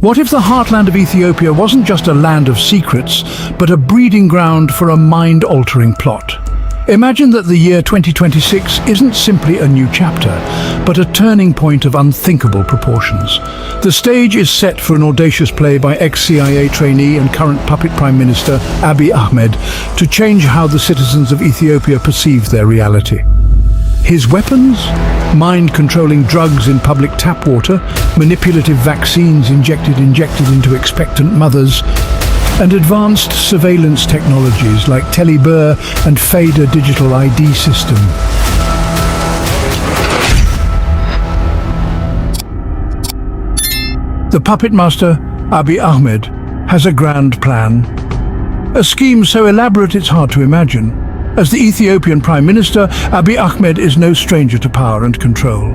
What if the heartland of Ethiopia wasn't just a land of secrets, but a breeding ground for a mind-altering plot? Imagine that the year 2026 isn't simply a new chapter, but a turning point of unthinkable proportions. The stage is set for an audacious play by ex-CIA trainee and current puppet Prime Minister Abiy Ahmed to change how the citizens of Ethiopia perceive their reality. His weapons? Mind-controlling drugs in public tap water, manipulative vaccines injected into expectant mothers, and advanced surveillance technologies like Telebur and Fader digital ID system. The puppet master, Abiy Ahmed, has a grand plan. A scheme so elaborate it's hard to imagine. As the Ethiopian Prime Minister, Abiy Ahmed is no stranger to power and control.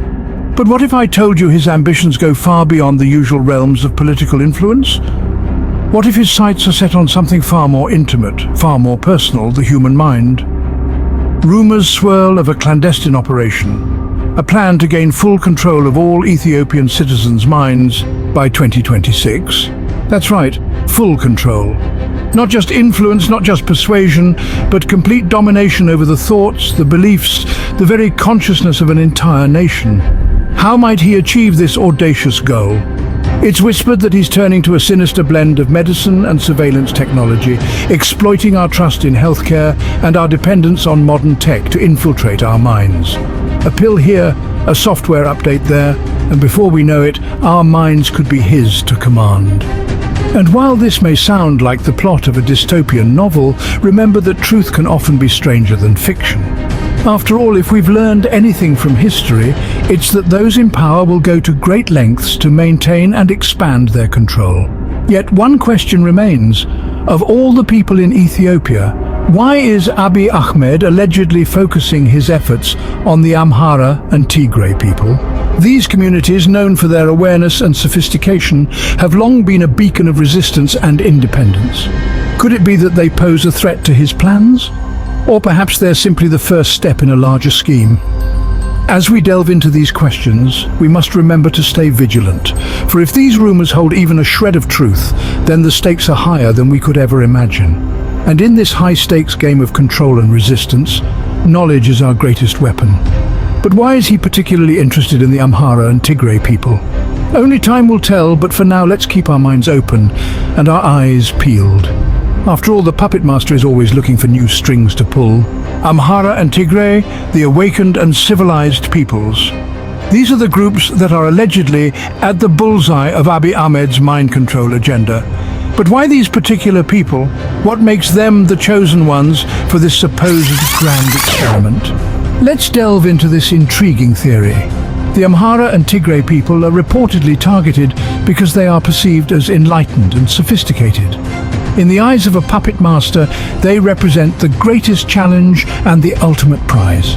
But what if I told you his ambitions go far beyond the usual realms of political influence? What if his sights are set on something far more intimate, far more personal, the human mind? Rumors swirl of a clandestine operation, a plan to gain full control of all Ethiopian citizens' minds by 2026. That's right, full control. Not just influence, not just persuasion, but complete domination over the thoughts, the beliefs, the very consciousness of an entire nation. How might he achieve this audacious goal? It's whispered that he's turning to a sinister blend of medicine and surveillance technology, exploiting our trust in healthcare and our dependence on modern tech to infiltrate our minds. A pill here, a software update there, and before we know it, our minds could be his to command. And while this may sound like the plot of a dystopian novel, remember that truth can often be stranger than fiction. After all, if we've learned anything from history, it's that those in power will go to great lengths to maintain and expand their control. Yet one question remains. Of all the people in Ethiopia, why is Abiy Ahmed allegedly focusing his efforts on the Amhara and Tigray people? These communities, known for their awareness and sophistication, have long been a beacon of resistance and independence. Could it be that they pose a threat to his plans? Or perhaps they're simply the first step in a larger scheme? As we delve into these questions, we must remember to stay vigilant. For if these rumors hold even a shred of truth, then the stakes are higher than we could ever imagine. And in this high-stakes game of control and resistance, knowledge is our greatest weapon. But why is he particularly interested in the Amhara and Tigray people? Only time will tell, but for now let's keep our minds open and our eyes peeled. After all, the puppet master is always looking for new strings to pull. Amhara and Tigray, the awakened and civilized peoples. These are the groups that are allegedly at the bullseye of Abiy Ahmed's mind control agenda. But why these particular people? What makes them the chosen ones for this supposed grand experiment? Let's delve into this intriguing theory. The Amhara and Tigray people are reportedly targeted because they are perceived as enlightened and sophisticated. In the eyes of a puppet master, they represent the greatest challenge and the ultimate prize.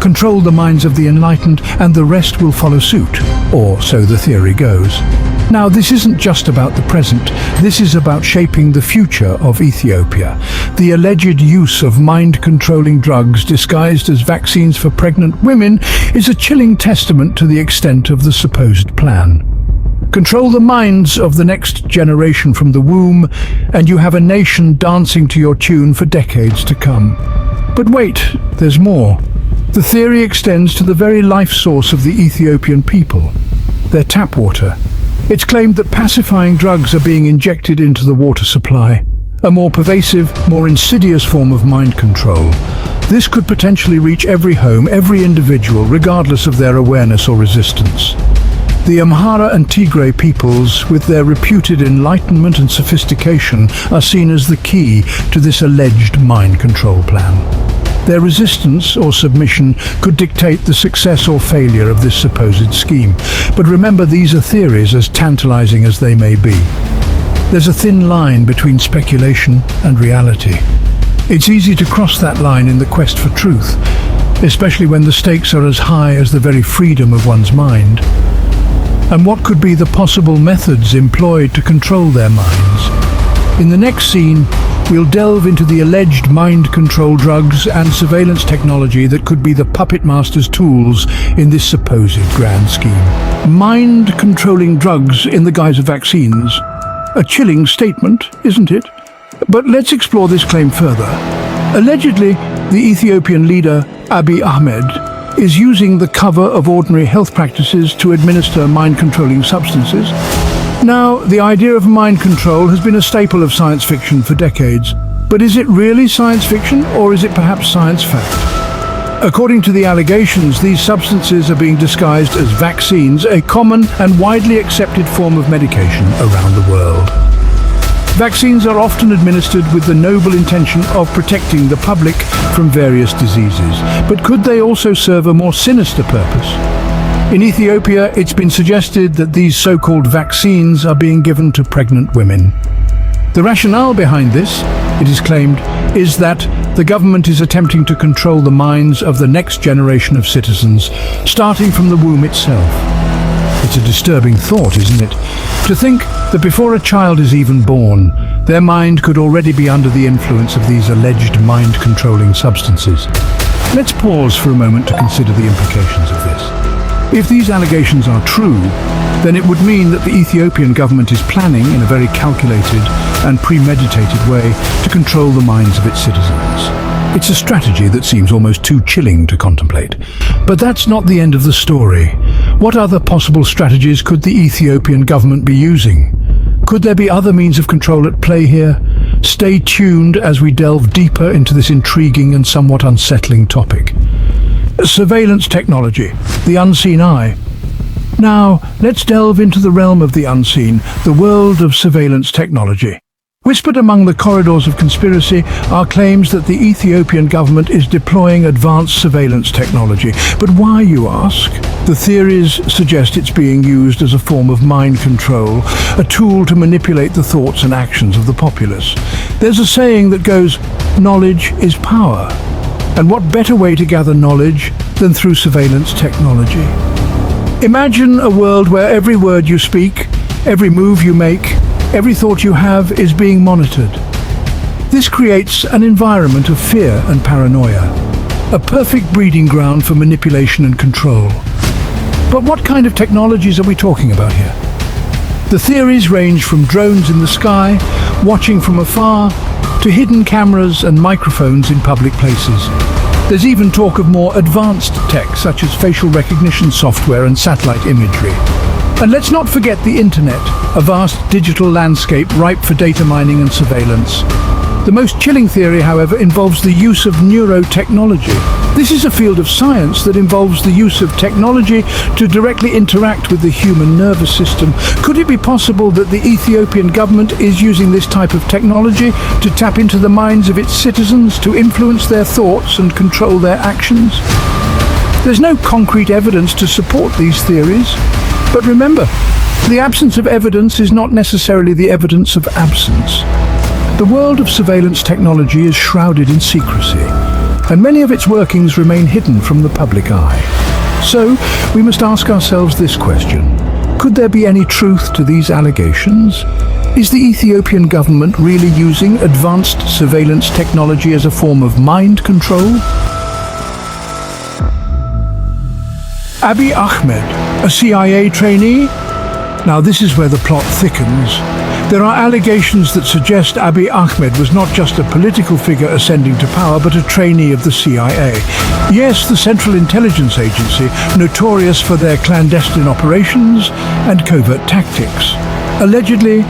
Control the minds of the enlightened and the rest will follow suit, or so the theory goes. Now, this isn't just about the present, this is about shaping the future of Ethiopia. The alleged use of mind-controlling drugs disguised as vaccines for pregnant women is a chilling testament to the extent of the supposed plan. Control the minds of the next generation from the womb, and you have a nation dancing to your tune for decades to come. But wait, there's more. The theory extends to the very life source of the Ethiopian people, their tap water. It's claimed that pacifying drugs are being injected into the water supply, a more pervasive, more insidious form of mind control. This could potentially reach every home, every individual, regardless of their awareness or resistance. The Amhara and Tigray peoples, with their reputed enlightenment and sophistication, are seen as the key to this alleged mind control plan. Their resistance or submission could dictate the success or failure of this supposed scheme. But remember, these are theories, as tantalizing as they may be. There's a thin line between speculation and reality. It's easy to cross that line in the quest for truth, especially when the stakes are as high as the very freedom of one's mind. And what could be the possible methods employed to control their minds? In the next scene, we'll delve into the alleged mind control drugs and surveillance technology that could be the puppet master's tools in this supposed grand scheme. Mind controlling drugs in the guise of vaccines. A chilling statement, isn't it? But let's explore this claim further. Allegedly, the Ethiopian leader, Abiy Ahmed, is using the cover of ordinary health practices to administer mind-controlling substances. Now, the idea of mind control has been a staple of science fiction for decades. But is it really science fiction, or is it perhaps science fact? According to the allegations, these substances are being disguised as vaccines, a common and widely accepted form of medication around the world. Vaccines are often administered with the noble intention of protecting the public from various diseases. But could they also serve a more sinister purpose? In Ethiopia, it's been suggested that these so-called vaccines are being given to pregnant women. The rationale behind this, it is claimed, is that the government is attempting to control the minds of the next generation of citizens, starting from the womb itself. It's a disturbing thought, isn't it? To think that before a child is even born, their mind could already be under the influence of these alleged mind-controlling substances. Let's pause for a moment to consider the implications of this. If these allegations are true, then it would mean that the Ethiopian government is planning, in a very calculated and premeditated way, to control the minds of its citizens. It's a strategy that seems almost too chilling to contemplate. But that's not the end of the story. What other possible strategies could the Ethiopian government be using? Could there be other means of control at play here? Stay tuned as we delve deeper into this intriguing and somewhat unsettling topic. Surveillance technology, the unseen eye. Now, let's delve into the realm of the unseen, the world of surveillance technology. Whispered among the corridors of conspiracy are claims that the Ethiopian government is deploying advanced surveillance technology. But why, you ask? The theories suggest it's being used as a form of mind control, a tool to manipulate the thoughts and actions of the populace. There's a saying that goes, "Knowledge is power." And what better way to gather knowledge than through surveillance technology? Imagine a world where every word you speak, every move you make, every thought you have is being monitored. This creates an environment of fear and paranoia, a perfect breeding ground for manipulation and control. But what kind of technologies are we talking about here? The theories range from drones in the sky, watching from afar, to hidden cameras and microphones in public places. There's even talk of more advanced tech, such as facial recognition software and satellite imagery. And let's not forget the internet, a vast digital landscape ripe for data mining and surveillance. The most chilling theory, however, involves the use of neurotechnology. This is a field of science that involves the use of technology to directly interact with the human nervous system. Could it be possible that the Ethiopian government is using this type of technology to tap into the minds of its citizens, to influence their thoughts and control their actions? There's no concrete evidence to support these theories. But remember, the absence of evidence is not necessarily the evidence of absence. The world of surveillance technology is shrouded in secrecy, and many of its workings remain hidden from the public eye. So, we must ask ourselves this question. Could there be any truth to these allegations? Is the Ethiopian government really using advanced surveillance technology as a form of mind control? Abiy Ahmed, a CIA trainee? Now this is where the plot thickens. There are allegations that suggest Abiy Ahmed was not just a political figure ascending to power, but a trainee of the CIA. Yes, the Central Intelligence Agency, notorious for their clandestine operations and covert tactics. Allegedly,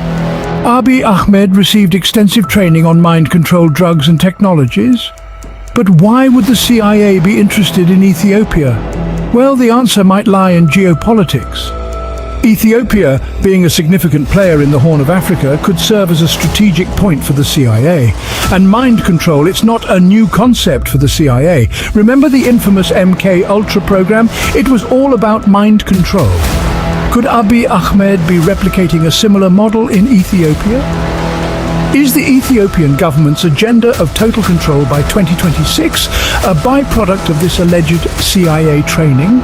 Abiy Ahmed received extensive training on mind-controlled drugs and technologies. But why would the CIA be interested in Ethiopia? Well, the answer might lie in geopolitics. Ethiopia, being a significant player in the Horn of Africa, could serve as a strategic point for the CIA. And mind control, it's not a new concept for the CIA. Remember the infamous MK Ultra program? It was all about mind control. Could Abiy Ahmed be replicating a similar model in Ethiopia? Is the Ethiopian government's agenda of total control by 2026 a byproduct of this alleged CIA training?